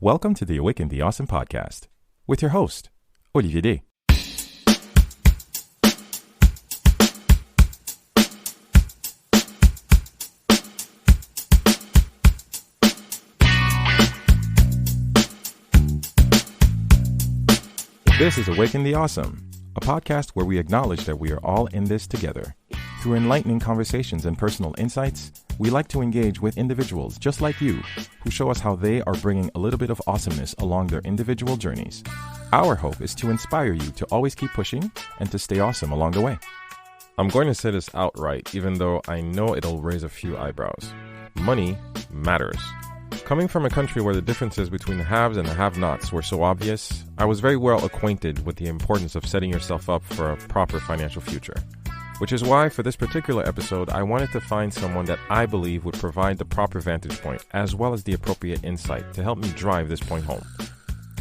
Welcome to the Awaken the Awesome podcast with your host, Olivier Day. This is Awaken the Awesome, a podcast where we acknowledge that we are all in this together. Through enlightening conversations and personal insights, we like to engage with individuals just like you who show us how they are bringing a little bit of awesomeness along their individual journeys. Our hope is to inspire you to always keep pushing and to stay awesome along the way. I'm going to say this outright, even though I know it'll raise a few eyebrows. Money matters. Coming from a country where the differences between the haves and the have-nots were so obvious, I was very well acquainted with the importance of setting yourself up for a proper financial future. Which is why, for this particular episode, I wanted to find someone that I believe would provide the proper vantage point, as well as the appropriate insight to help me drive this point home.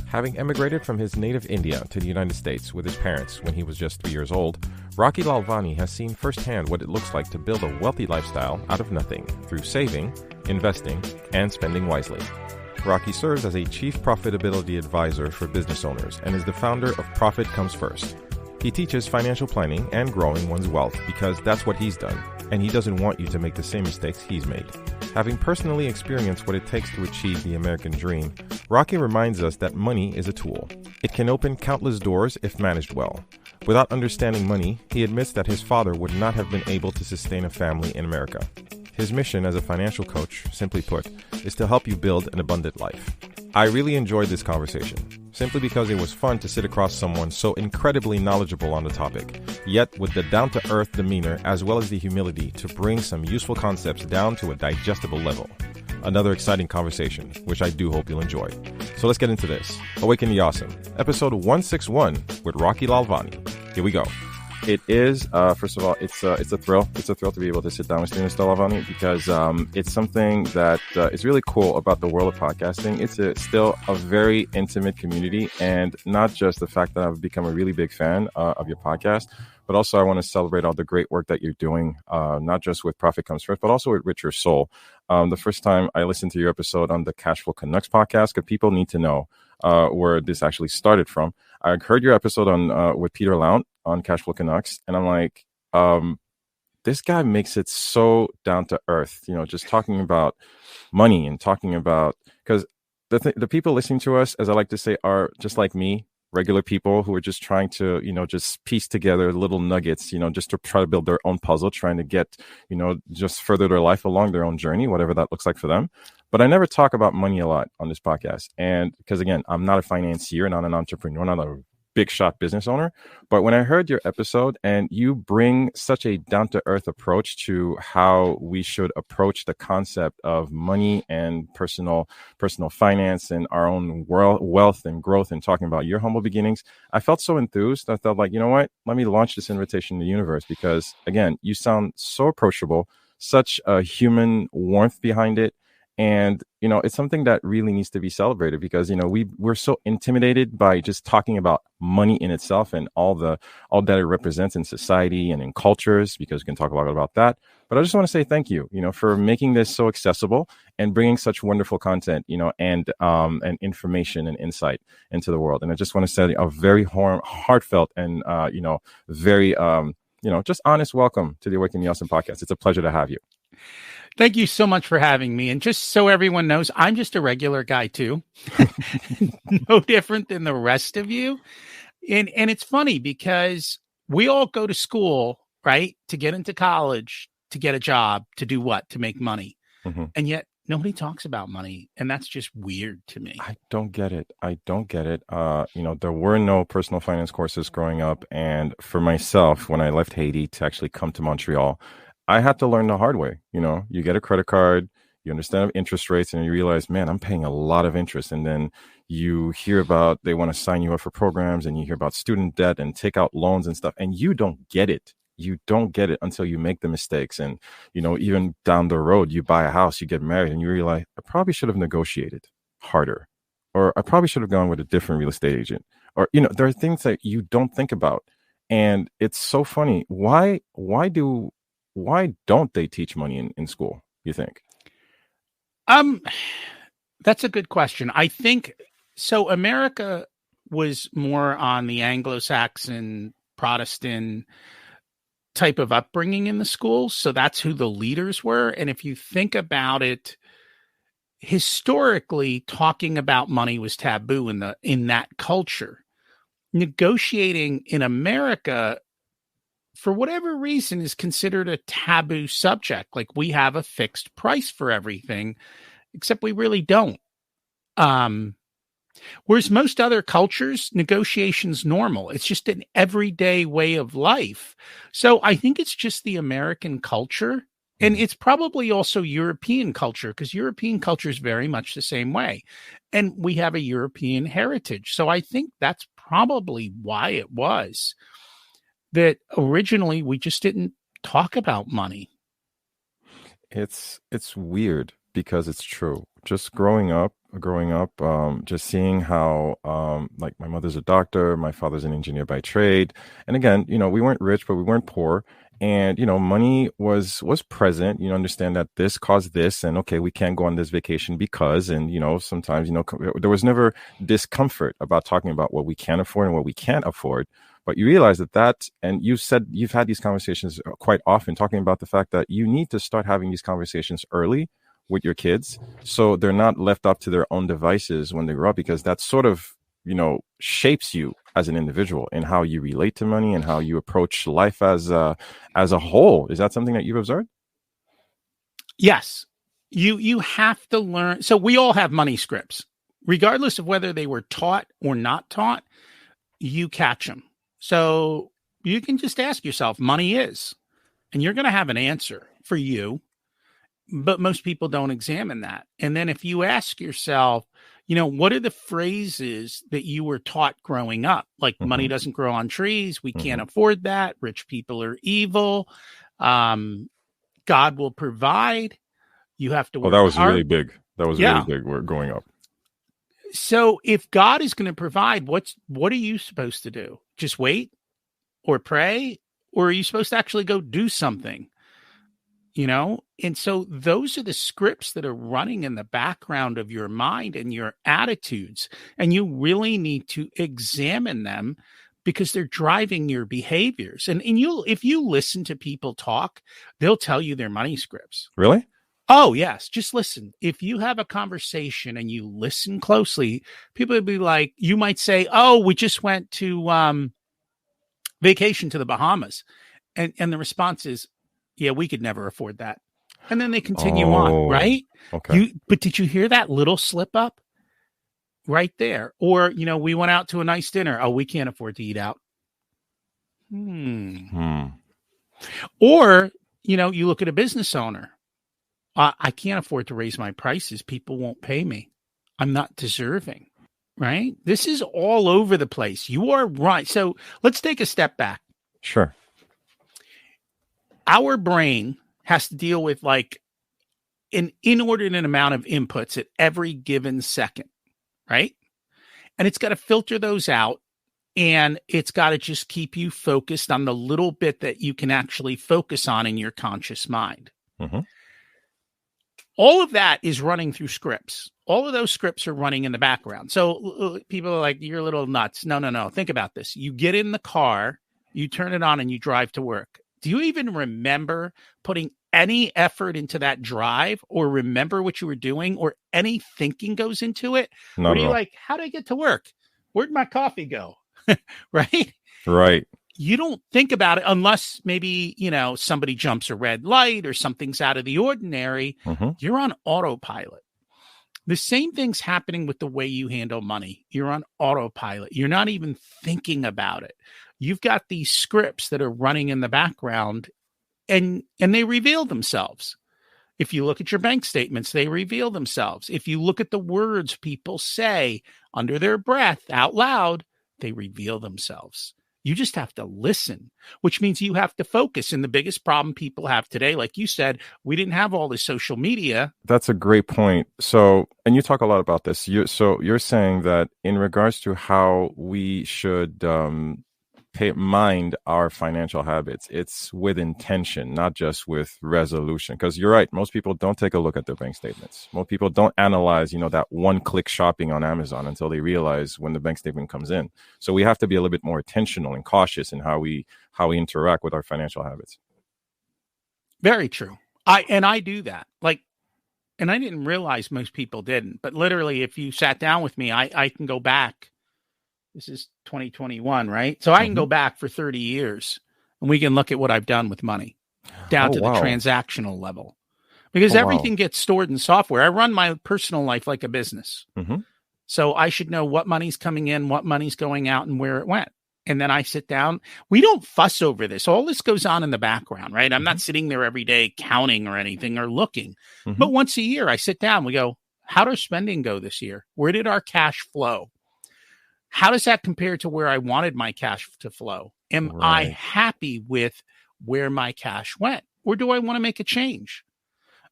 Having emigrated from his native India to the United States with his parents when he was just 3 years old, Rocky Lalvani has seen firsthand what it looks like to build a wealthy lifestyle out of nothing through saving, investing, and spending wisely. Rocky serves as a Chief Profitability Adviser for business owners and is the founder of Profit Comes First. He teaches financial planning and growing one's wealth because that's what he's done, and he doesn't want you to make the same mistakes he's made. Having personally experienced what it takes to achieve the American dream, Rocky reminds us that money is a tool. It can open countless doors if managed well. Without understanding money, he admits that his father would not have been able to sustain a family in America. His mission as a financial coach, simply put, is to help you build an abundant life. I really enjoyed this conversation, simply because it was fun to sit across someone so incredibly knowledgeable on the topic, yet with the down-to-earth demeanor as well as the humility to bring some useful concepts down to a digestible level. Another exciting conversation, which I do hope you'll enjoy. So let's get into this. Awaken the Awesome, episode 161 with Rocky Lalvani. Here we go. It is, first of all, it's a thrill. It's a thrill to be able to sit down with Mr. Lalvani because it's something that is really cool about the world of podcasting. It's still a very intimate community, and not just the fact that I've become a really big fan of your podcast, but also I want to celebrate all the great work that you're doing, not just with Profit Comes First, but also with Your Soul. The first time I listened to your episode on the Cashflow Canucks podcast, because people need to know where this actually started from. I heard your episode on with Peter Lount on Cashflow Canucks, and I'm like, this guy makes it so down to earth, just talking about money and talking about, because the people listening to us, as I like to say, are just like me, regular people who are just trying to, just piece together little nuggets, just to try to build their own puzzle, trying to get, just further their life along their own journey, whatever that looks like for them. But I never talk about money a lot on this podcast. And because, again, I'm not a financier, not an entrepreneur, not a big shot business owner. But when I heard your episode and you bring such a down to earth approach to how we should approach the concept of money and personal finance and our own wealth and growth, and talking about your humble beginnings, I felt so enthused. I felt like, you know what, let me launch this invitation to the universe because, again, you sound so approachable, such a human warmth behind it. And, it's something that really needs to be celebrated because, we're so intimidated by just talking about money in itself and all that it represents in society and in cultures, because we can talk a lot about that. But I just want to say thank you, for making this so accessible and bringing such wonderful content, and information and insight into the world. And I just want to say a very heartfelt and, very, just honest welcome to the Awaken the Awesome podcast. It's a pleasure to have you. Thank you so much for having me. And just so everyone knows, I'm just a regular guy too. No different than the rest of you. And it's funny because we all go to school, right? To get into college, to get a job, to do what? To make money. Mm-hmm. And yet nobody talks about money. And that's just weird to me. I don't get it. There were no personal finance courses growing up. And for myself, when I left Haiti to actually come to Montreal, I had to learn the hard way. You get a credit card, you understand interest rates, and you realize, man, I'm paying a lot of interest. And then you hear about they want to sign you up for programs, and you hear about student debt and take out loans and stuff, and you don't get it. You don't get it until you make the mistakes. And, even down the road, you buy a house, you get married, and you realize, I probably should have negotiated harder, or I probably should have gone with a different real estate agent. Or, there are things that you don't think about. And it's so funny. Why don't they teach money in school, you think? That's a good question. I think so. America was more on the Anglo-Saxon Protestant type of upbringing in the schools. So that's who the leaders were. And if you think about it, historically, talking about money was taboo in that culture. Negotiating in America, for whatever reason, is considered a taboo subject. Like we have a fixed price for everything, except we really don't. Whereas most other cultures, negotiation's normal. It's just an everyday way of life. So I think it's just the American culture. And it's probably also European culture, because European culture is very much the same way. And we have a European heritage. So I think that's probably why it was that originally we just didn't talk about money. It's weird because it's true. Just growing up, just seeing how, like my mother's a doctor, my father's an engineer by trade. And again, we weren't rich, but we weren't poor. And, money was present. Understand that this caused this, and okay, we can't go on this vacation because, and, sometimes, there was never discomfort about talking about what we can afford and what we can't afford. But you realize that, and you said you've had these conversations quite often, talking about the fact that you need to start having these conversations early with your kids, so they're not left up to their own devices when they grow up, because that sort of, shapes you as an individual and how you relate to money and how you approach life as a whole. Is that something that you've observed? Yes. You have to learn. So we all have money scripts, regardless of whether they were taught or not taught. You catch them. So you can just ask yourself, money is, and you're going to have an answer for you. But most people don't examine that. And then if you ask yourself, what are the phrases that you were taught growing up? Like money doesn't grow on trees. We can't afford that. Rich people are evil. God will provide. You have to work that was hard. really big. That was really big. We're growing up. So if God is going to provide, what are you supposed to do? Just wait or pray? Or are you supposed to actually go do something? And so those are the scripts that are running in the background of your mind and your attitudes. And you really need to examine them, because they're driving your behaviors. And if you listen to people talk, they'll tell you their money scripts. Really? Oh, yes. Just listen. If you have a conversation and you listen closely, people will be like, you might say, oh, we just went to vacation to the Bahamas. And the response is, yeah, we could never afford that. And then they continue on, right? Okay. But did you hear that little slip up right there? Or, we went out to a nice dinner. Oh, we can't afford to eat out. Or, you look at a business owner. I can't afford to raise my prices. People won't pay me. I'm not deserving, right? This is all over the place. You are right. So let's take a step back. Sure. Our brain has to deal with like an inordinate amount of inputs at every given second, right? And it's got to filter those out, and it's got to just keep you focused on the little bit that you can actually focus on in your conscious mind. All of that is running through scripts. All of those scripts are running in the background. So people are like, you're a little nuts. No. Think about this. You get in the car, you turn it on, and you drive to work. Do you even remember putting any effort into that drive, or remember what you were doing, or any thinking goes into it? Not or are you at all. like, how did I get to work? Where'd my coffee go? Right? Right. You don't think about it unless maybe, somebody jumps a red light or something's out of the ordinary. You're on autopilot. The same thing's happening with the way you handle money. You're on autopilot. You're not even thinking about it. You've got these scripts that are running in the background, and they reveal themselves. If you look at your bank statements, they reveal themselves. If you look at the words people say under their breath out loud, they reveal themselves. You just have to listen, which means you have to focus. And the biggest problem people have today, like you said, we didn't have all this social media. That's a great point. So, and you talk a lot about this. You're saying that in regards to how we should mind our financial habits. It's with intention, not just with resolution. Because you're right, most people don't take a look at their bank statements. Most people don't analyze, that one-click shopping on Amazon until they realize when the bank statement comes in. So we have to be a little bit more intentional and cautious in how we interact with our financial habits. Very true. I do that. And I didn't realize most people didn't. But literally, if you sat down with me, I can go back. This is 2021, right? So I can go back for 30 years and we can look at what I've done with money down to the transactional level, because everything gets stored in software. I run my personal life like a business. So I should know what money's coming in, what money's going out, and where it went. And then I sit down. We don't fuss over this. All this goes on in the background, right? I'm not sitting there every day counting or anything or looking. But once a year, I sit down. We go, how does spending go this year? Where did our cash flow? How does that compare to where I wanted my cash to flow? Am I happy with where my cash went? Or do I want to make a change?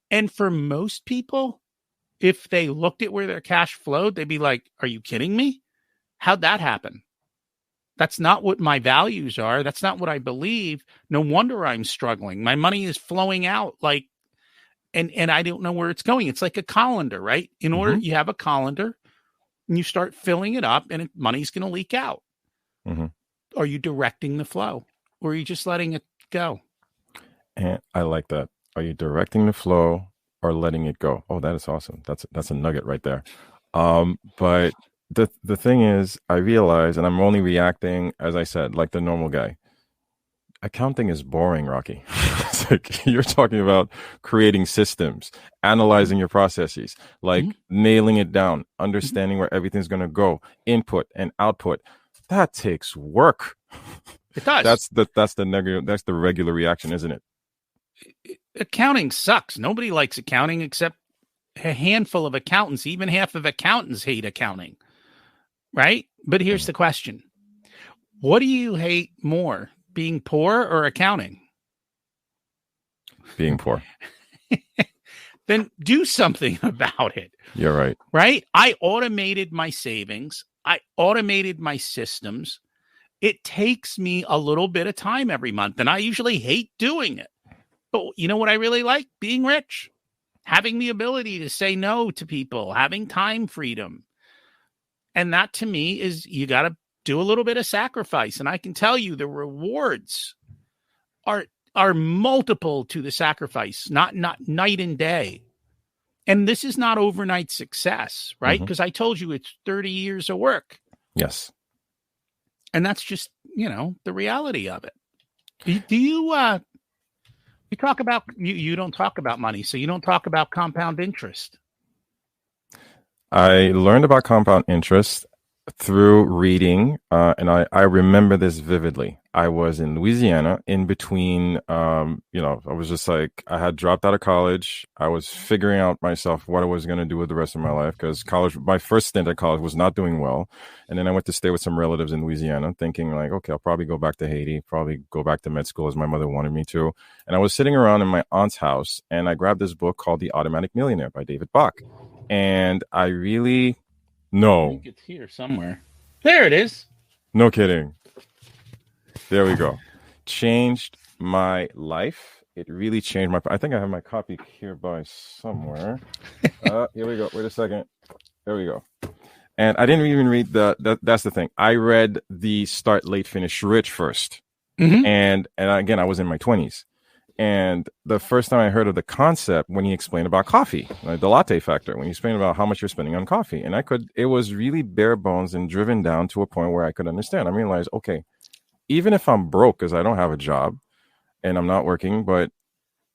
And for most people, if they looked at where their cash flowed, they'd be like, are you kidding me? How'd that happen? That's not what my values are. That's not what I believe. No wonder I'm struggling. My money is flowing out and I don't know where it's going. It's like a colander, right? In order, you have a colander and you start filling it up and money's going to leak out. Are you directing the flow or are you just letting it go? And I like that. Are you directing the flow or letting it go? Oh, that is awesome. That's a nugget right there. But the thing is, I realize, and I'm only reacting, as I said, like the normal guy. Accounting is boring, Rocky. It's like you're talking about creating systems, analyzing your processes, like nailing it down, understanding where everything's going to go, input and output. That takes work. It does. That's the regular reaction, isn't it? Accounting sucks. Nobody likes accounting except a handful of accountants. Even half of accountants hate accounting, right? But here's the question. What do you hate more, being poor or accounting? Being poor. Then do something about it. You're right. Right? I automated my savings. I automated my systems. It takes me a little bit of time every month, and I usually hate doing it. But you know what I really like? Being rich. Having the ability to say no to people. Having time freedom. And that to me is you got to do a little bit of sacrifice. And I can tell you the rewards are multiple to the sacrifice, not night and day. And this is not overnight success, right? Because I told you it's 30 years of work. Yes. And that's just, the reality of it. Do you talk about, you don't talk about money, so you don't talk about compound interest. I learned about compound interest through reading, and I remember this vividly. I was in Louisiana in between, I was just like, I had dropped out of college. I was figuring out myself what I was going to do with the rest of my life because my first stint at college was not doing well. And then I went to stay with some relatives in Louisiana thinking like, okay, I'll probably go back to Haiti, probably go back to med school as my mother wanted me to. And I was sitting around in my aunt's house and I grabbed this book called The Automatic Millionaire by David Bach. And I really... No. I think it's here somewhere. There it is. No kidding. There we go. Changed my life. It really changed my... I think I have my copy here by somewhere. Here we go. Wait a second. There we go. And I didn't even read that's the thing. I read the Start Late, Finish Rich first. And again, I was in my 20s. And the first time I heard of the concept when he explained about coffee, like the latte factor, when he explained about how much you're spending on coffee. And it was really bare bones and driven down to a point where I could understand. I realized, okay, even if I'm broke because I don't have a job and I'm not working, but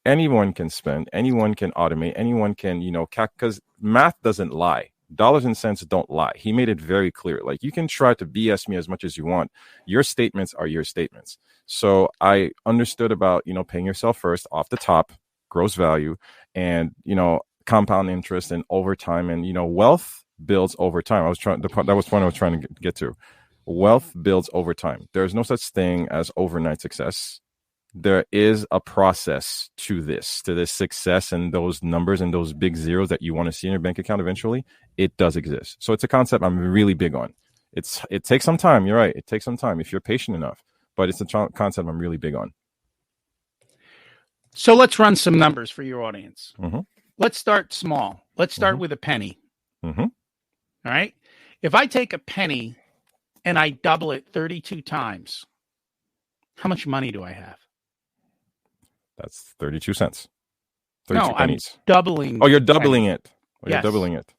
anyone can spend, anyone can automate, anyone can, because math doesn't lie. Dollars and cents don't lie. He made it very clear. Like, you can try to BS me as much as you want. Your statements are your statements. So I understood about, paying yourself first off the top, gross value, and, compound interest and over time. And, wealth builds over time. That was the point I was trying to get to. Wealth builds over time. There's no such thing as overnight success. There is a process to this success and those numbers and those big zeros that you want to see in your bank account eventually. It does exist. So it's a concept I'm really big on. It takes some time. You're right. It takes some time if you're patient enough. but it's a concept I'm really big on. So let's run some numbers for your audience. Mm-hmm. Let's start small. Let's start with a penny. Mm-hmm. All right. If I take a penny and I double it 32 times, how much money do I have? That's 32 cents. 32 no, pennies. I'm doubling. Oh, you're doubling penny. it. Oh, Yes. You're doubling it.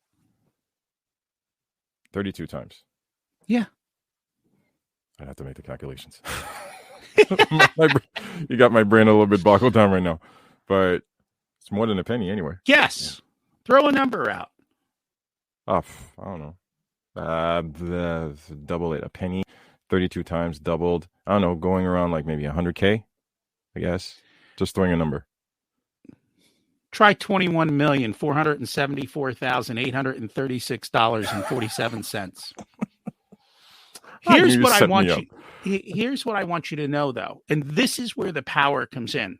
32 times. Yeah. I'd have to make the calculations. You got my brain a little bit boggled down right now. But it's more than a penny anyway. Yes. Yeah. Throw a number out. Oh, I don't know. Double it. A penny, 32 times doubled. I don't know, going around like maybe 100K, I guess. Just throwing a number. Try $21,474,836.47. Here's what I want you. Here's what I want you to know, though, and this is where the power comes in.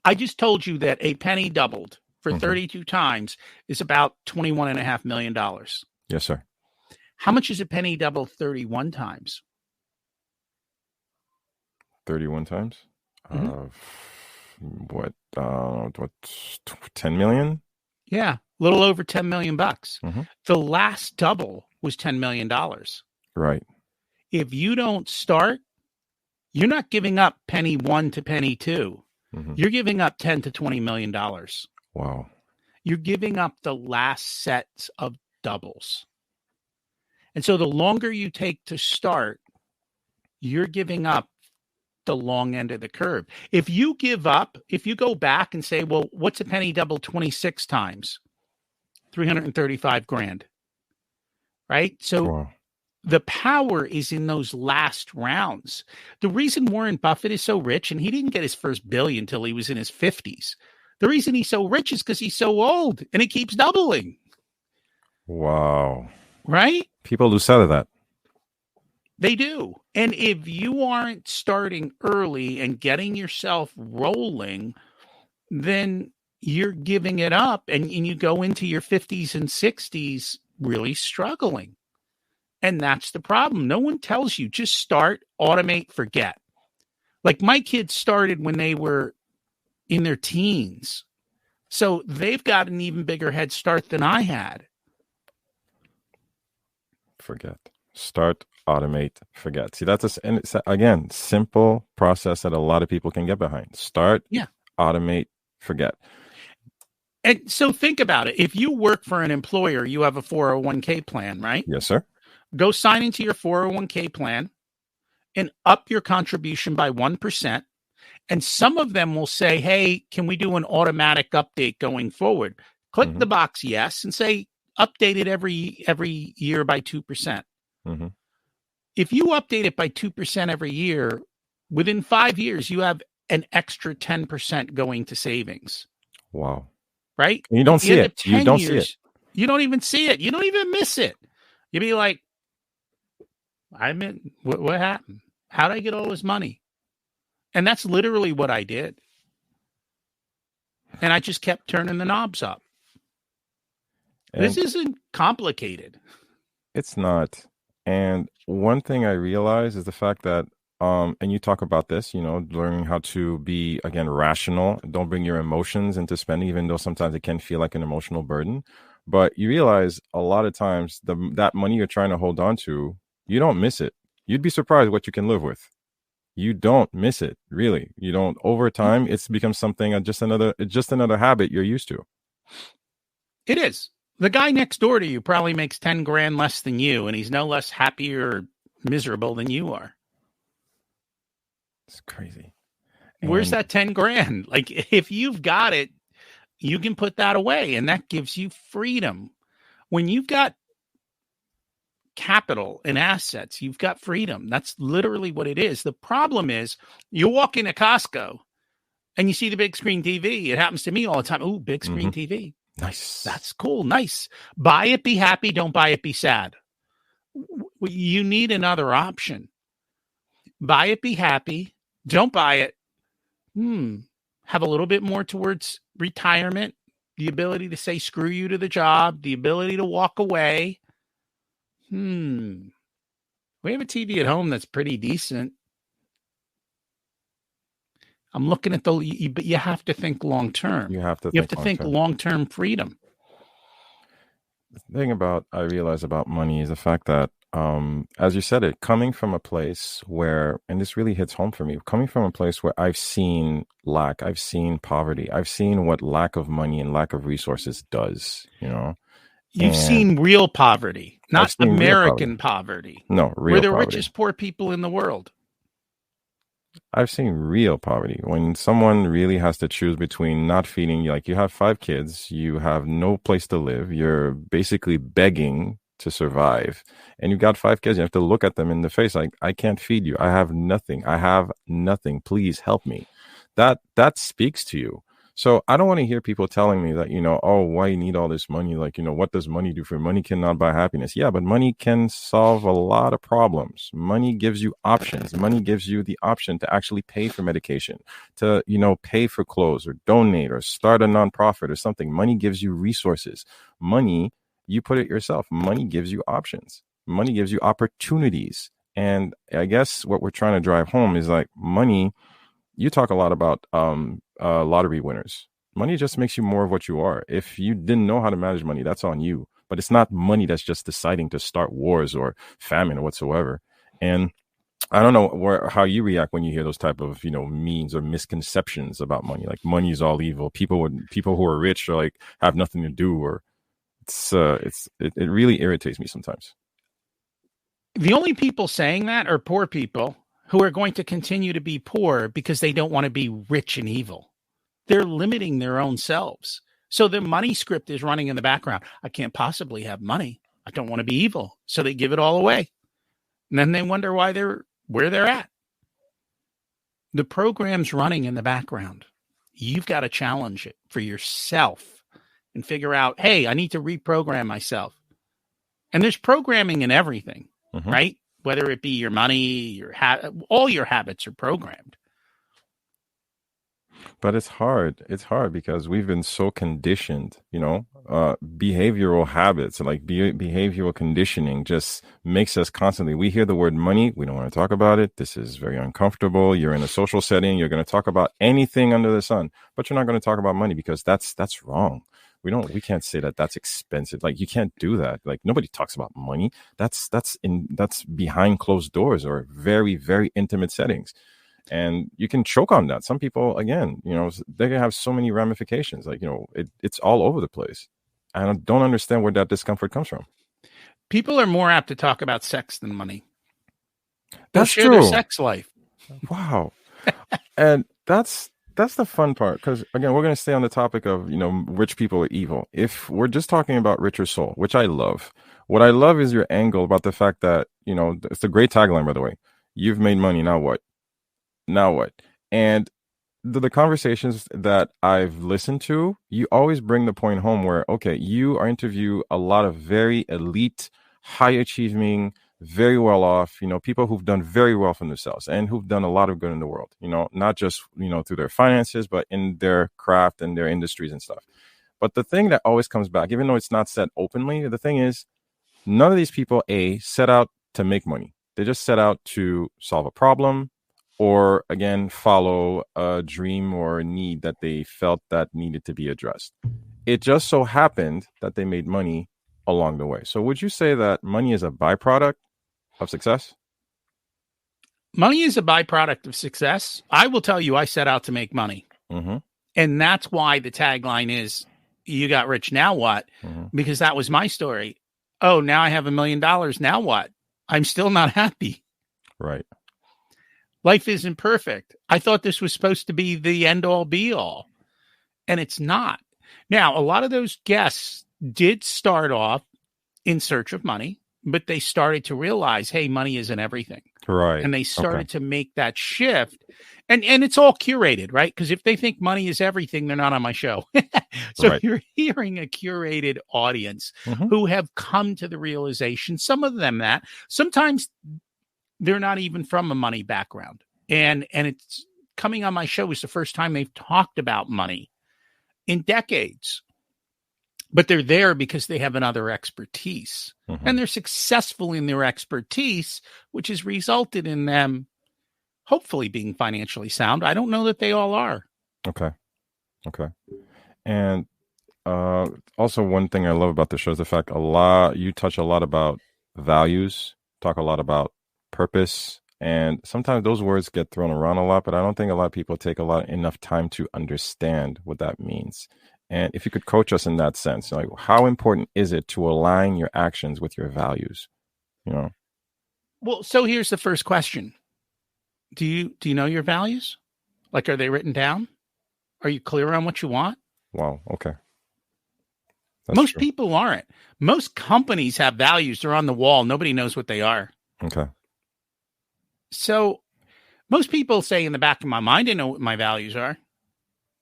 I just told you that a penny doubled for 32 times is about $21.5 million. Yes, sir. How much is a penny doubled 31 times? 31 times? What 10 million? Yeah, a little over 10 million bucks. The last double was $10 million. Right. If you don't start, you're not giving up penny one to penny two. You're giving up 10 to $20 million. Wow. You're giving up the last sets of doubles. And so the longer you take to start, you're giving up the long end of the curve. If you give up, if you go back and say, well, what's a penny double 26 times? 335 grand. Right? So the power is in those last rounds. The reason Warren Buffett is so rich, and he didn't get his first billion until he was in his 50s. The reason he's so rich is because he's so old and it keeps doubling. Wow. Right? People lose sight of that. They do. And if you aren't starting early and getting yourself rolling, then you're giving it up and you go into your 50s and 60s really struggling. And that's the problem. No one tells you, just start, automate, forget. Like my kids started when they were in their teens. So they've got an even bigger head start than I had. Forget. Start, automate, forget. See, that's again, simple process that a lot of people can get behind. Start, automate, forget. And so think about it. If you work for an employer, you have a 401k plan, right? Yes, sir. Go sign into your 401k plan and up your contribution by 1%. And some of them will say, hey, can we do an automatic update going forward? Click the box yes and say update it every year by 2%. If you update it by 2% every year, within 5 years, you have an extra 10% going to savings. Wow. Right? And you don't see it. You don't see it. You don't even see it. You don't even miss it. You'd be like, what happened? How did I get all this money? And that's literally what I did. And I just kept turning the knobs up. And this isn't complicated. It's not. And one thing I realize is the fact that, and you talk about this, learning how to be, again, rational. Don't bring your emotions into spending, even though sometimes it can feel like an emotional burden. But you realize a lot of times that money you're trying to hold on to, you don't miss it. You'd be surprised what you can live with. You don't miss it, really. You don't. Over time, it's become something, just another habit you're used to. It is. The guy next door to you probably makes 10 grand less than you, and he's no less happy or miserable than you are. It's crazy. Where's that 10 grand? Like, if you've got it, you can put that away, and that gives you freedom. When you've got capital and assets, you've got freedom. That's literally what it is. The problem is you walk into Costco and you see the big screen TV. It happens to me all the time. Ooh, big screen TV. Nice. That's cool. Nice. Buy it, be happy. Don't buy it, be sad. You need another option. Buy it, be happy. Don't buy it. Have a little bit more towards retirement, the ability to say screw you to the job, the ability to walk away. We have a TV at home that's pretty decent. I'm looking at but you have to think long term. You have to think long term freedom. The thing I realize about money is the fact that, as you said it, coming from a place where, and this really hits home for me, coming from a place where I've seen lack, I've seen poverty, I've seen what lack of money and lack of resources does, You've seen real poverty, not American poverty. No, real We're the poverty. richest poor people in the world. I've seen real poverty when someone really has to choose between not feeding you. Like, you have 5 kids, you have no place to live, you're basically begging to survive, and you've got 5 kids. You have to look at them in the face like, I can't feed you. I have nothing. Please help me. That speaks to you. So I don't want to hear people telling me that, oh, why you need all this money? Like, what does money do for you? Money cannot buy happiness. Yeah, but money can solve a lot of problems. Money gives you options. Money gives you the option to actually pay for medication, to, pay for clothes or donate or start a nonprofit or something. Money gives you resources. Money, you put it yourself. Money gives you options. Money gives you opportunities. And I guess what we're trying to drive home is like, money. You talk a lot about lottery winners. Money just makes you more of what you are. If you didn't know how to manage money, that's on you. But it's not money that's just deciding to start wars or famine or whatsoever. And I don't know how you react when you hear those type of memes or misconceptions about money. Like, money is all evil. People who are rich are like have nothing to do. Or it really irritates me sometimes. The only people saying that are poor people who are going to continue to be poor because they don't want to be rich and evil. They're limiting their own selves. So the money script is running in the background. I can't possibly have money. I don't want to be evil. So they give it all away. And then they wonder why where they're at. The program's running in the background. You've got to challenge it for yourself and figure out, hey, I need to reprogram myself. And there's programming in everything, right? Whether it be your money, all your habits are programmed. But it's hard. It's hard because we've been so conditioned, behavioral habits, like behavioral conditioning just makes us constantly, we hear the word money. We don't want to talk about it. This is very uncomfortable. You're in a social setting. You're going to talk about anything under the sun, but you're not going to talk about money because that's wrong. We can't say that that's expensive. Like, you can't do that. Like, nobody talks about money. That's behind closed doors or very, very intimate settings. And you can choke on that. Some people, again, they can have so many ramifications. Like, it's all over the place. I don't understand where that discomfort comes from. People are more apt to talk about sex than money. That's true. Their sex life. Wow. And that's the fun part, because again, we're going to stay on the topic of, rich people are evil. If we're just talking about richer soul, which I love, what I love is your angle about the fact that, it's a great tagline, by the way. You've made money. Now what? And the conversations that I've listened to, you always bring the point home where, okay, you are interview a lot of very elite, high achieving, very well off, people who've done very well for themselves and who've done a lot of good in the world, not just, through their finances, but in their craft and their industries and stuff. But the thing that always comes back, even though it's not said openly, the thing is, none of these people, set out to make money. They just set out to solve a problem or, again, follow a dream or a need that they felt that needed to be addressed. It just so happened that they made money along the way. So would you say that money is a byproduct of success? Money is a byproduct of success. I will tell you, I set out to make money. Mm-hmm. And that's why the tagline is, you got rich, now what? Mm-hmm. Because that was my story. Oh, now I have $1 million. Now what? I'm still not happy. Right. Life isn't perfect. I thought this was supposed to be the end all be all, and it's not. Now, a lot of those guests did start off in search of money, but they started to realize, hey, money isn't everything. Right. And they started to make that shift. And it's all curated, right? Because if they think money is everything, they're not on my show. So you're hearing a curated audience who have come to the realization, some of them that sometimes they're not even from a money background. And it's coming on my show is the first time they've talked about money in decades. but they're there because they have another expertise. Mm-hmm. And they're successful in their expertise, which has resulted in them hopefully being financially sound. I don't know that they all are. Okay. And also, one thing I love about the show is the fact you touch a lot about values, talk a lot about purpose, and sometimes those words get thrown around a lot, but I don't think a lot of people take enough time to understand what that means. And if you could coach us in that sense, like how important is it to align your actions with your values? Well, so here's the first question. Do you know your values? Like, are they written down? Are you clear on what you want? Wow. Okay. That's Most true. people aren't. Most companies have values. They're on the wall. Nobody knows what they are. Okay. So most people say in the back of my mind, I know what my values are.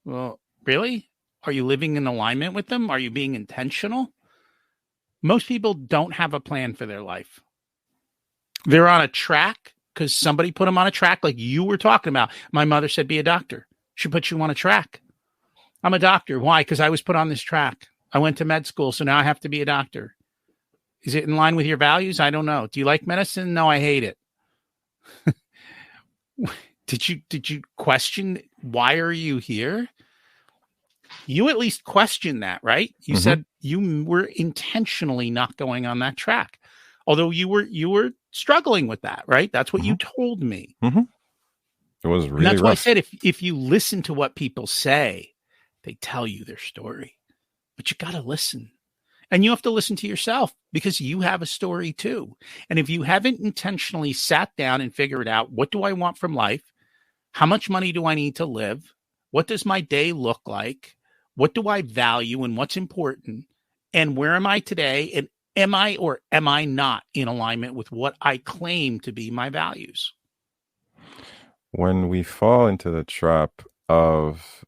Well, really? Are you living in alignment with them? Are you being intentional? Most people don't have a plan for their life. They're on a track because somebody put them on a track like you were talking about. My mother said, be a doctor. She put you on a track. I'm a doctor. Why? Because I was put on this track. I went to med school, so now I have to be a doctor. Is it in line with your values? I don't know. Do you like medicine? No, I hate it. Did you question why are you here? You at least questioned that, right? You said you were intentionally not going on that track. Although you were struggling with that, right? That's what you told me. It was really and that's rough. why I said if you listen to what people say, they tell you their story. But you got to listen. And you have to listen to yourself because you have a story too. And if you haven't intentionally sat down and figured out, what do I want from life? How much money do I need to live? What does my day look like? What do I value and what's important? And where am I today? And am I or am I not in alignment with what I claim to be my values? When we fall into the trap of,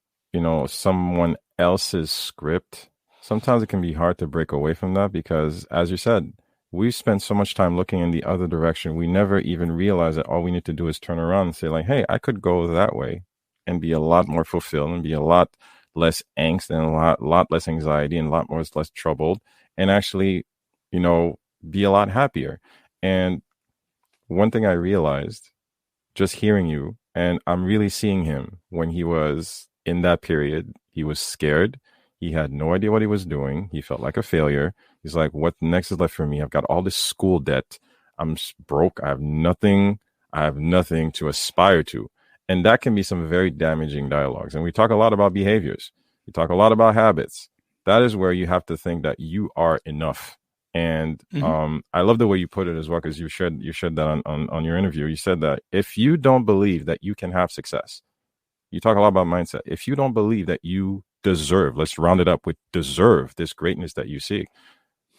someone else's script, sometimes it can be hard to break away from that because, as you said, we spend so much time looking in the other direction. We never even realize that all we need to do is turn around and say, like, hey, I could go that way and be a lot more fulfilled and be a lot less angst and a lot less anxiety and a lot less troubled and actually, be a lot happier. And one thing I realized just hearing you, and I'm really seeing him when he was in that period, he was scared. He had no idea what he was doing. He felt like a failure. He's like, what next is left for me? I've got all this school debt. I'm broke. I have nothing to aspire to. And that can be some very damaging dialogues. And we talk a lot about behaviors. We talk a lot about habits. That is where you have to think that you are enough. And I love the way you put it as well, because you shared that on your interview. You said that if you don't believe that you can have success, you talk a lot about mindset. If you don't believe that you deserve, let's round it up with deserve this greatness that you seek,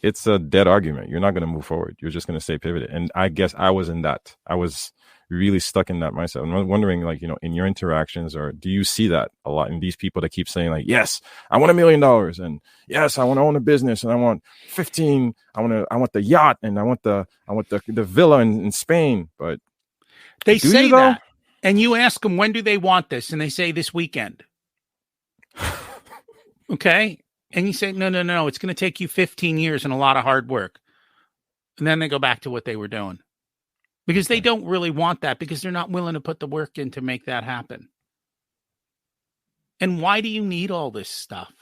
it's a dead argument. You're not going to move forward. You're just going to stay pivoted. And I guess I was in that. I was really stuck in that mindset. I'm wondering, like, in your interactions, or do you see that a lot in these people that keep saying, like, yes, I want $1 million, and yes, I want to own a business, and I want 15, I want the yacht, and I want the villa in Spain. But they say that, and you ask them, when do they want this? And they say this weekend. Okay. And you say, no, it's going to take you 15 years and a lot of hard work. And then they go back to what they were doing. Because they don't really want that, because they're not willing to put the work in to make that happen. And why do you need all this stuff?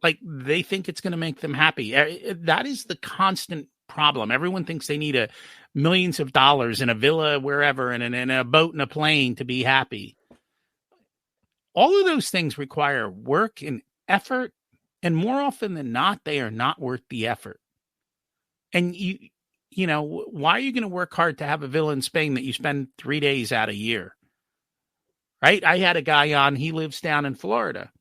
Like, they think it's going to make them happy. That is the constant problem. Everyone thinks they need millions of dollars in a villa wherever and in a boat and a plane to be happy. All of those things require work and effort. And more often than not, they are not worth the effort. And why are you going to work hard to have a villa in Spain that you spend 3 days out a year? Right? I had a guy on, he lives down in Florida.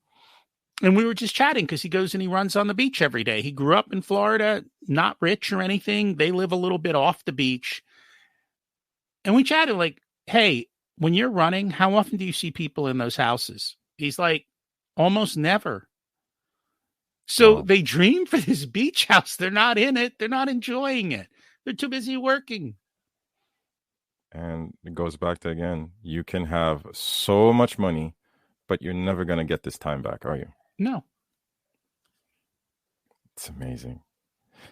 And we were just chatting because he goes and he runs on the beach every day. He grew up in Florida, not rich or anything. They live a little bit off the beach. And we chatted like, hey, when you're running, how often do you see people in those houses? He's like, almost never. So they dream for this beach house. They're not in it. They're not enjoying it. They're too busy working. And it goes back to, again, you can have so much money, but you're never going to get this time back, are you? No. It's amazing.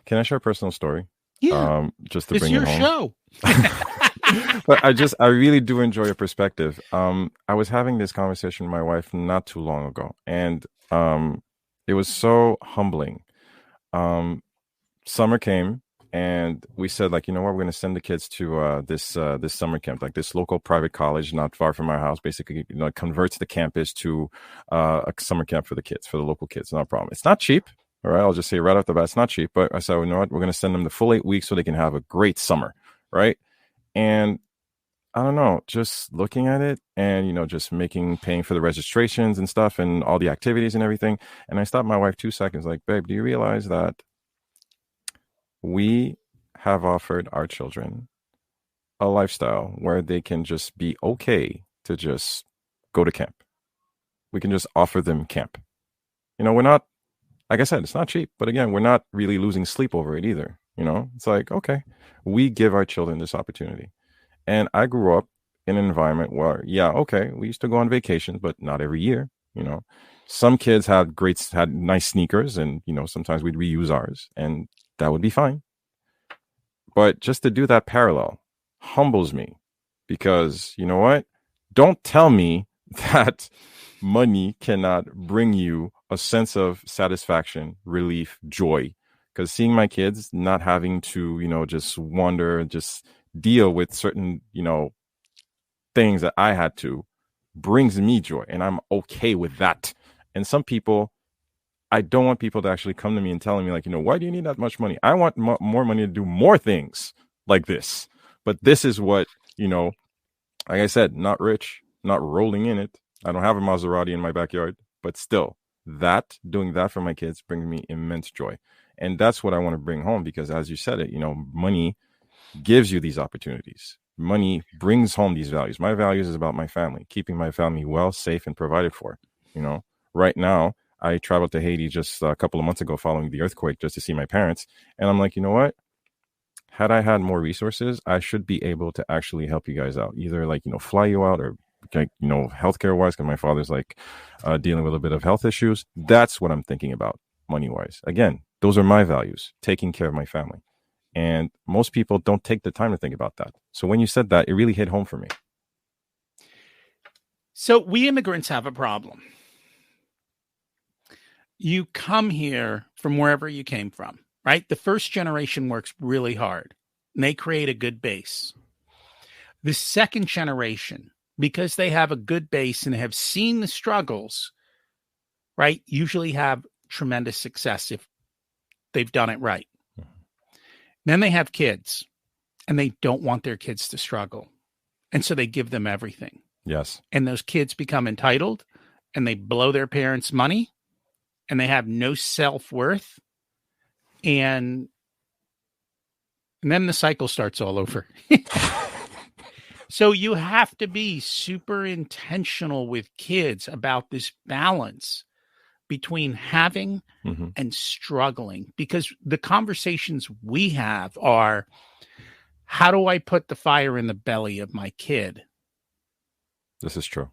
Can I share a personal story? Yeah. Just to It's bring it your home. show. But I really do enjoy your perspective. I was having this conversation with my wife not too long ago, and it was so humbling. Um, Summer came, and we said, like, you know what, we're going to send the kids to this summer camp, like this local private college not far from our house. Basically, you know, it converts the campus to a summer camp for the kids, for the local kids. No problem. It's not cheap. All right, I'll just say right off the bat, it's not cheap. But I said, you know what, we're going to send them the full 8 weeks so they can have a great summer, right? And I don't know, just looking at it and, you know, just paying for the registrations and stuff and all the activities and everything. And I stopped my wife 2 seconds, like, babe, do you realize that we have offered our children a lifestyle where they can just be okay to just go to camp? We can just offer them camp. You know, we're not, like I said, it's not cheap, but again, we're not really losing sleep over it either. You know, it's like, okay, we give our children this opportunity. And I grew up in an environment where, yeah, okay, we used to go on vacation, but not every year. You know, some kids had nice sneakers, and you know, sometimes we'd reuse ours, and that would be fine. But just to do that parallel humbles me, because you know what? Don't tell me that money cannot bring you a sense of satisfaction, relief, joy. Because seeing my kids not having to, you know, just wonder, just deal with certain, you know, things that I had to, brings me joy, and I'm okay with that. And some people, I don't want people to actually come to me and telling me, like, you know, why do you need that much money? I want more money to do more things like this. But this is what, you know, like I said, not rich, not rolling in it. I don't have a Maserati in my backyard, but still, doing that for my kids brings me immense joy. And that's what I want to bring home, because as you said it, you know, money gives you these opportunities. Money brings home these values. My values is about my family, keeping my family well, safe, and provided for. You know, right now, I traveled to Haiti just a couple of months ago following the earthquake just to see my parents. And I'm like, you know what? Had I had more resources, I should be able to actually help you guys out. Either, like, you know, fly you out, or, like, you know, healthcare wise, because my father's like dealing with a bit of health issues. That's what I'm thinking about money wise. Again, those are my values, taking care of my family. And most people don't take the time to think about that. So when you said that, it really hit home for me. So we immigrants have a problem. You come here from wherever you came from, right? The first generation works really hard, and they create a good base. The second generation, because they have a good base and have seen the struggles, right, usually have tremendous success if they've done it right. Then they have kids, and they don't want their kids to struggle. And so they give them everything. Yes. And those kids become entitled, and they blow their parents' money, and they have no self-worth. And then the cycle starts all over. So you have to be super intentional with kids about this balance between having and struggling, because the conversations we have are, how do I put the fire in the belly of my kid? This is true.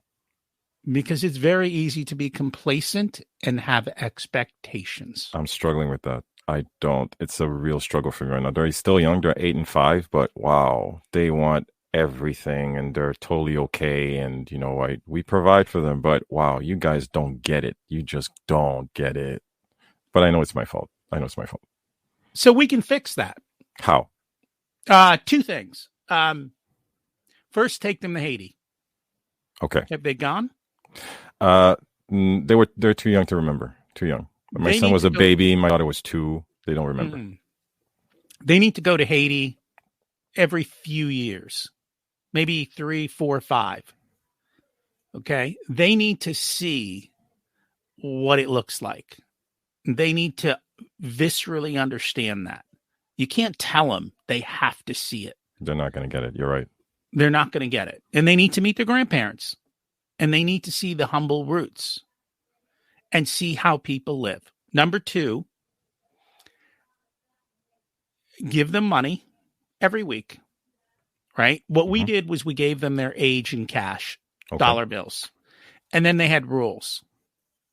Because it's very easy to be complacent and have expectations. I'm struggling with that. I don't. It's a real struggle for me right now. They're still young. They're 8 and 5, but wow, they want everything, and they're totally okay. And you know, we provide for them, but wow, you guys don't get it. You just don't get it. But I know it's my fault. So we can fix that. How? Two things. First, take them to Haiti. Okay. Have they gone? They're too young to remember. Too young. My son was a baby. My daughter was 2. They don't remember. They need to go to Haiti every few years, maybe 3, 4, 5. Okay. They need to see what it looks like. They need to viscerally understand that. You can't tell them. They have to see it. They're not going to get it. You're right. They're not going to get it. And they need to meet their grandparents. And they need to see the humble roots and see how people live. Number 2, give them money every week, right? What we did was we gave them their age in cash, dollar bills. And then they had rules.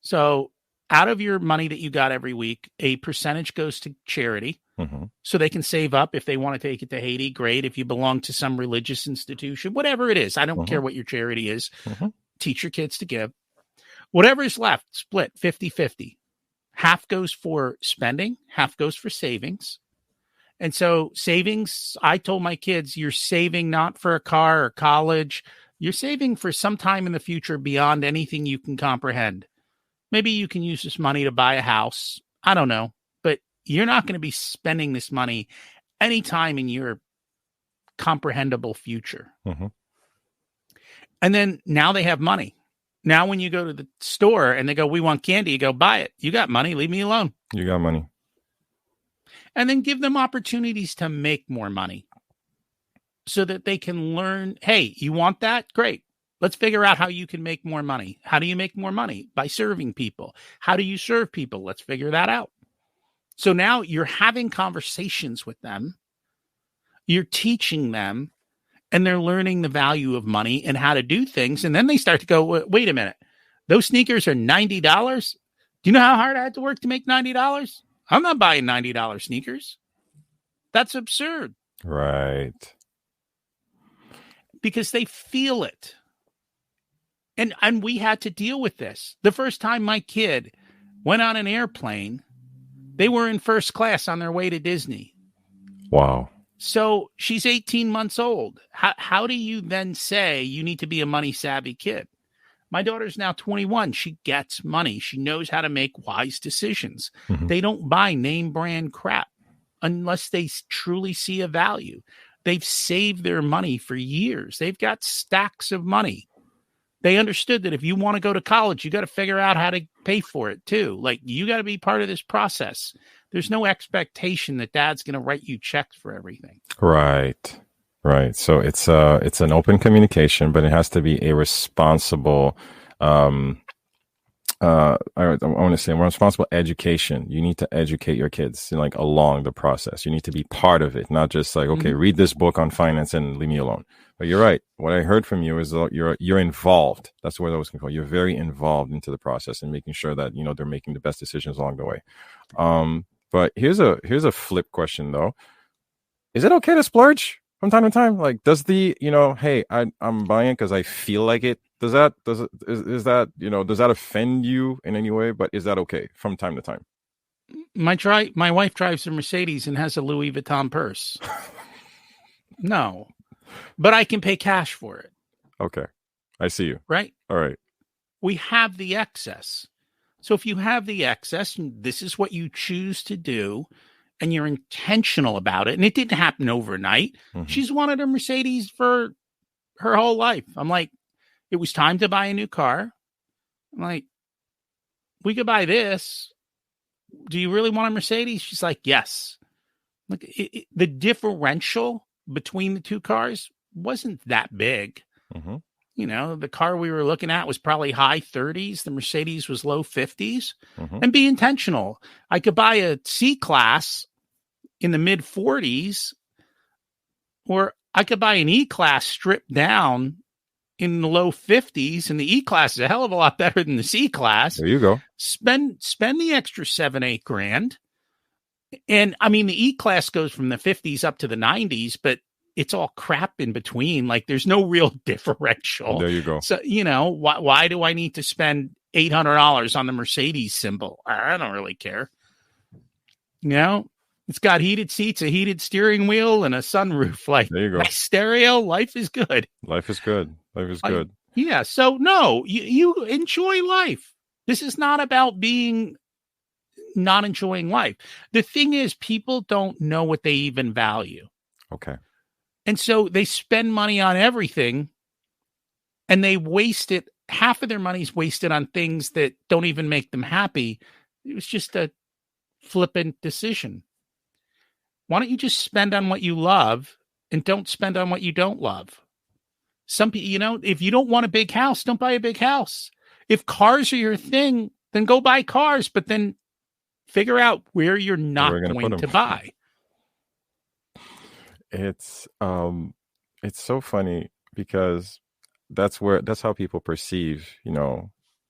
So out of your money that you got every week, a percentage goes to charity. Mm-hmm. So they can save up if they want to take it to Haiti. Great. If you belong to some religious institution, whatever it is, I don't care what your charity is. Teach your kids to give. Whatever is left, split 50-50. Half goes for spending, half goes for savings. And so savings, I told my kids, you're saving not for a car or college. You're saving for some time in the future beyond anything you can comprehend. Maybe you can use this money to buy a house. I don't know. But you're not going to be spending this money anytime in your comprehensible future. And then now they have money. Now when you go to the store and they go, we want candy, you go, buy it. You got money. Leave me alone. You got money. And then give them opportunities to make more money so that they can learn, hey, you want that? Great. Let's figure out how you can make more money. How do you make more money? By serving people. How do you serve people? Let's figure that out. So now you're having conversations with them. You're teaching them, and they're learning the value of money and how to do things. And then they start to go, wait a minute. Those sneakers are $90. Do you know how hard I had to work to make $90? I'm not buying $90 sneakers. That's absurd. Right. Because they feel it. And we had to deal with this. The first time my kid went on an airplane, they were in first class on their way to Disney. Wow. So she's 18 months old. How do you then say you need to be a money savvy kid? My daughter's now 21. She gets money. She knows how to make wise decisions. They don't buy name brand crap unless they truly see a value. They've saved their money for years. They've got stacks of money. They understood that if you want to go to college, you got to figure out how to pay for it too. Like, you got to be part of this process. There's no expectation that dad's going to write you checks for everything. Right. Right. So it's an open communication, but it has to be a responsible, I want to say responsible education. You need to educate your kids, like, along the process. You need to be part of it, not just like, okay, read this book on finance and leave me alone. But you're right. What I heard from you is you're involved. That's the word I was going to call. You're very involved into the process and making sure that, they're making the best decisions along the way. But here's a flip question though. Is it okay to splurge from time to time? Like, does the, hey, I'm buying because I feel like it. Does that offend you in any way? But is that okay from time to time? My wife drives a Mercedes and has a Louis Vuitton purse. No, but I can pay cash for it. Okay. I see you. Right. All right. We have the excess. So if you have the excess, and this is what you choose to do, and you're intentional about it, and it didn't happen overnight. She's wanted a Mercedes for her whole life. I'm like, it was time to buy a new car. I'm like, we could buy this. Do you really want a Mercedes? She's like, yes. Look, the differential between the two cars wasn't that big. The car we were looking at was probably high 30s. The Mercedes was low 50s. And be intentional. I could buy a C-Class in the mid 40s, or I could buy an E-Class stripped down in the low 50s, and the E-Class is a hell of a lot better than the C-Class. There you go. Spend the extra $7-8 grand. And I mean, the E-Class goes from the 50s up to the 90s, but it's all crap in between. Like, there's no real differential. There you go. So, why do I need to spend $800 on the Mercedes symbol? I don't really care. It's got heated seats, a heated steering wheel, and a sunroof. Like, there you go. Nice stereo. Life is good. Life is good. Life is good. Yeah. So no, you enjoy life. This is not about being not enjoying life. The thing is, people don't know what they even value. Okay. And so they spend money on everything, and they waste it. Half of their money's wasted on things that don't even make them happy. It was just a flippant decision. Why don't you just spend on what you love and don't spend on what you don't love? Some people, if you don't want a big house, don't buy a big house. If cars are your thing, then go buy cars, but then figure out where you're not going to buy. It's so funny because that's how people perceive,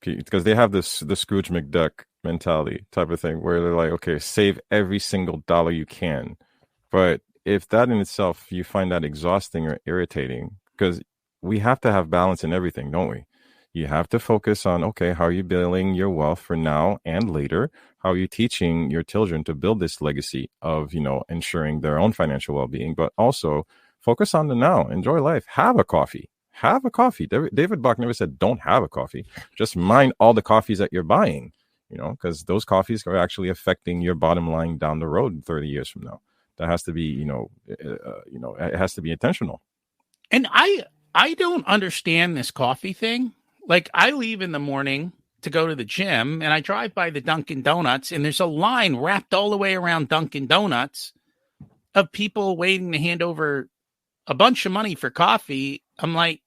because they have the Scrooge McDuck mentality type of thing, where they're like, okay, save every single dollar you can. But if that in itself, you find that exhausting or irritating, because we have to have balance in everything, don't we? You have to focus on, okay, how are you building your wealth for now and later? How are you teaching your children to build this legacy of, ensuring their own financial well-being, but also focus on the now, enjoy life, have a coffee. Have a coffee. David Bach never said don't have a coffee. Just mind all the coffees that you're buying, because those coffees are actually affecting your bottom line down the road 30 years from now. That has to be, it has to be intentional. And I don't understand this coffee thing. Like, I leave in the morning to go to the gym and I drive by the Dunkin' Donuts and there's a line wrapped all the way around Dunkin' Donuts of people waiting to hand over a bunch of money for coffee. I'm like,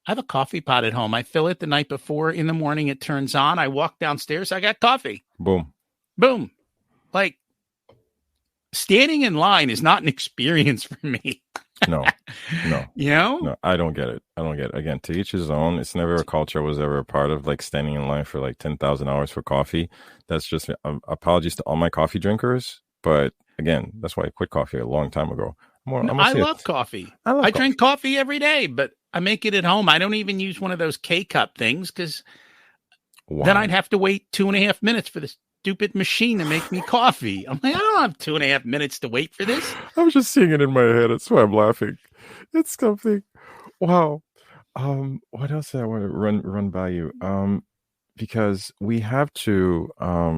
I have a coffee pot at home. I fill it the night before. In the morning, it turns on. I walk downstairs. I got coffee. Boom. Boom. Like, standing in line is not an experience for me. No. No, I don't get it. Again, to each his own. It's never a culture I was ever a part of, like standing in line for like 10,000 hours for coffee. That's just apologies to all my coffee drinkers. But again, that's why I quit coffee a long time ago. I love coffee. I drink coffee every day, but I make it at home. I don't even use one of those K-cup things because then I'd have to wait 2.5 minutes for the stupid machine to make me coffee. I'm like, I don't have 2.5 minutes to wait for this. I'm just seeing it in my head. That's why I'm laughing. It's something. Wow. What else did I want to run by you? Because we have to,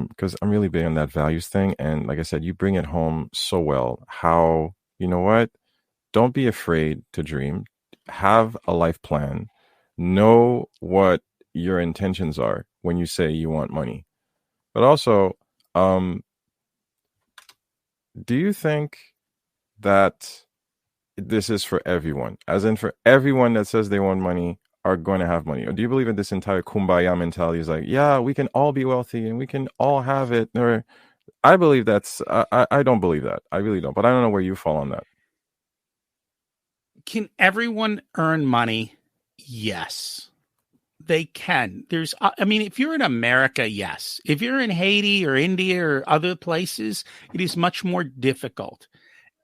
because I'm really big on that values thing. And like I said, you bring it home so well. How, you know what? Don't be afraid to dream. Have a life plan. Know what your intentions are when you say you want money. But also, do you think that this is for everyone? As in, for everyone that says they want money are going to have money? Or do you believe in this entire kumbaya mentality is like, yeah, we can all be wealthy and we can all have it? Or I believe I don't believe that. I really don't. But I don't know where you fall on that. Can everyone earn money? Yes, they can. If you're in America, yes. If you're in Haiti or India or other places, it is much more difficult.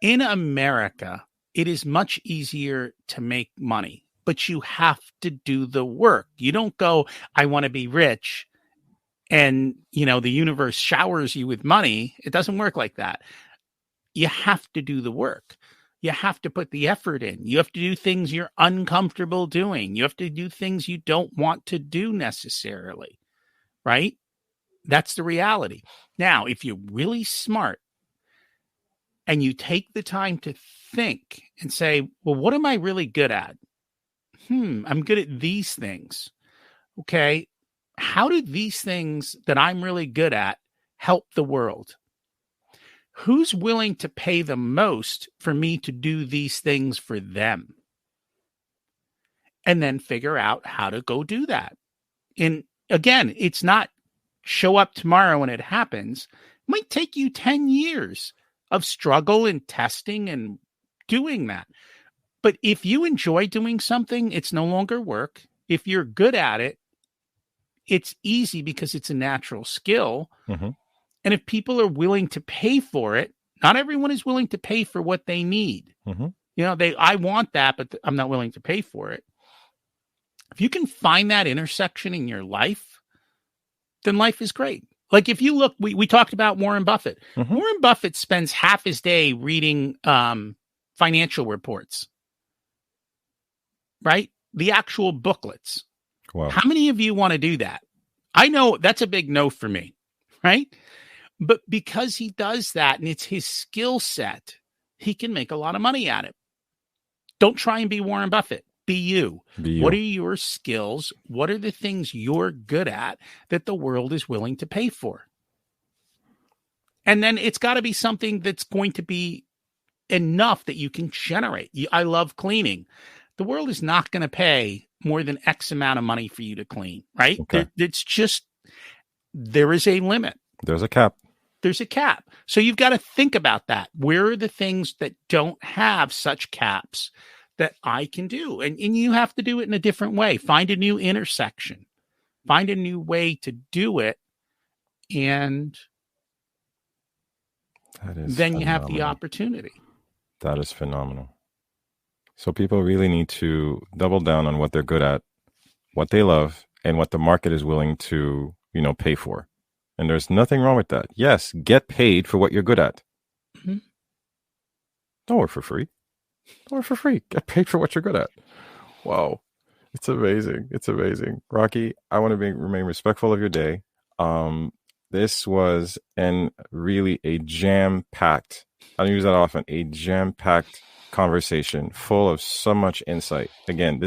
In America, it is much easier to make money, but you have to do the work. You don't go, I want to be rich, and, the universe showers you with money. It doesn't work like that. You have to do the work. You have to put the effort in. You have to do things you're uncomfortable doing. You have to do things you don't want to do necessarily, right? That's the reality. Now, if you're really smart and you take the time to think and say, well, what am I really good at? I'm good at these things. Okay. How do these things that I'm really good at help the world? Who's willing to pay the most for me to do these things for them? And then figure out how to go do that. And again, it's not show up tomorrow when it happens. It might take you 10 years of struggle and testing and doing that. But if you enjoy doing something, it's no longer work. If you're good at it, it's easy because it's a natural skill. Mm-hmm. And if people are willing to pay for it, not everyone is willing to pay for what they need. Mm-hmm. I want that, but I'm not willing to pay for it. If you can find that intersection in your life, then life is great. Like if you look, we talked about Warren Buffett. Mm-hmm. Warren Buffett spends half his day reading financial reports, right? The actual booklets. Wow. How many of you want to do that? I know that's a big no for me, right? But because he does that and it's his skill set, he can make a lot of money at it. Don't try and be Warren Buffett. Be you. What are your skills? What are the things you're good at that the world is willing to pay for? And then it's got to be something that's going to be enough that you can generate. I love cleaning. The world is not going to pay more than X amount of money for you to clean, right? Okay. It's just, there is a limit. There's a cap. There's a cap. So you've got to think about that. Where are the things that don't have such caps that I can do? And you have to do it in a different way. Find a new intersection. Find a new way to do it. and then you have the opportunity. That is phenomenal. So people really need to double down on what they're good at, what they love, and what the market is willing to, pay for. And there's nothing wrong with that. Yes, get paid for what you're good at. Mm-hmm. Don't work for free. Don't work for free. Get paid for what you're good at. Wow. It's amazing. It's amazing. Rocky, I want to remain respectful of your day. This was really a jam-packed, I don't use that often, a jam-packed conversation full of so much insight. Again,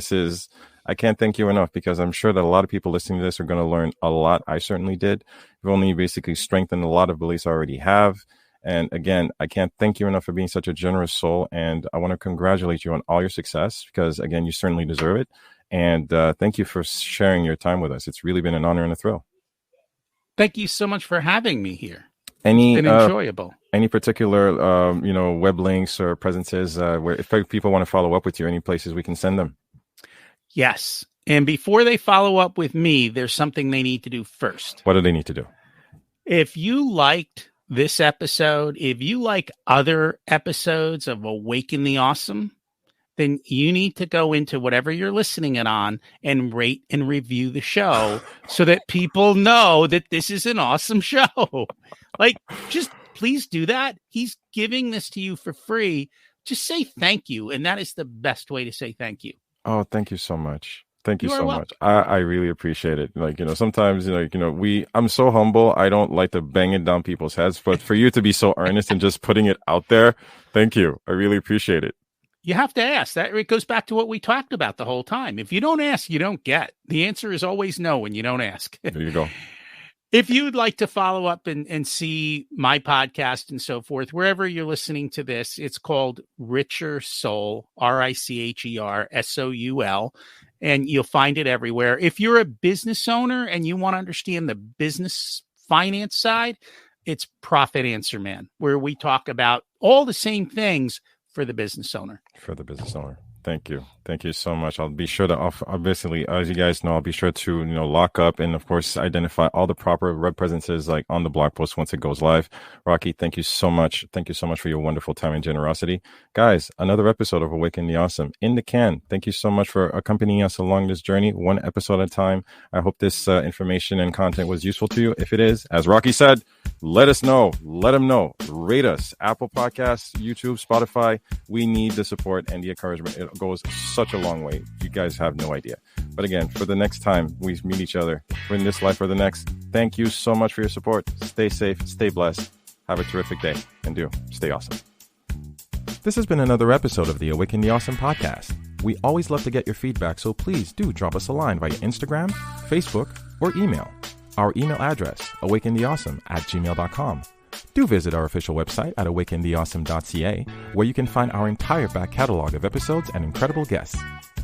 I can't thank you enough because I'm sure that a lot of people listening to this are going to learn a lot. I certainly did. You've only basically strengthened a lot of beliefs I already have. And again, I can't thank you enough for being such a generous soul. And I want to congratulate you on all your success because, again, you certainly deserve it. And thank you for sharing your time with us. It's really been an honor and a thrill. Thank you so much for having me here. It's been enjoyable. Any particular, web links or presences where if people want to follow up with you, any places we can send them? Yes. And before they follow up with me, there's something they need to do first. What do they need to do? If you liked this episode, if you like other episodes of Awaken the Awesome, then you need to go into whatever you're listening it on and rate and review the show so that people know that this is an awesome show. Just please do that. He's giving this to you for free. Just say thank you. And that is the best way to say thank you. Oh, thank you so much. Thank you so much. I really appreciate it. Sometimes, I'm so humble. I don't like to bang it down people's heads, but for you to be so earnest and just putting it out there, thank you. I really appreciate it. You have to ask. That it goes back to what we talked about the whole time. If you don't ask, you don't get. The answer is always no when you don't ask. There you go. If you'd like to follow up and see my podcast and so forth, wherever you're listening to this, it's called Richer Soul, RICHERSOUL, and you'll find it everywhere. If you're a business owner and you want to understand the business finance side, it's Profit Answer Man, where we talk about all the same things for the business owner. Thank you. Thank you so much. I'll be sure to, obviously, as you guys know, I'll be sure to, lock up and, of course, identify all the proper web presences on the blog post once it goes live. Rocky, thank you so much. Thank you so much for your wonderful time and generosity. Guys, another episode of Awaken the Awesome in the can. Thank you so much for accompanying us along this journey, one episode at a time. I hope this information and content was useful to you. If it is, as Rocky said, let us know. Let them know. Rate us. Apple Podcasts, YouTube, Spotify. We need the support and the encouragement. It goes such a long way. You guys have no idea. But again, for the next time we meet each other in this life or the next, thank you so much for your support. Stay safe. Stay blessed. Have a terrific day. And stay awesome. This has been another episode of the Awaken the Awesome podcast. We always love to get your feedback, so please do drop us a line via Instagram, Facebook, or email. Our email address, awakentheawesome@gmail.com. Do visit our official website at awakentheawesome.ca, where you can find our entire back catalog of episodes and incredible guests.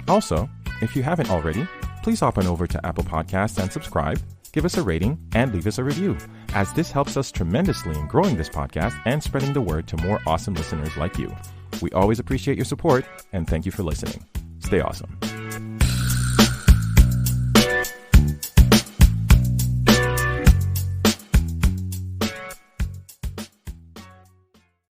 Also, if you haven't already, please hop on over to Apple Podcasts and subscribe, give us a rating, and leave us a review, as this helps us tremendously in growing this podcast and spreading the word to more awesome listeners like you. We always appreciate your support, and thank you for listening. Stay awesome.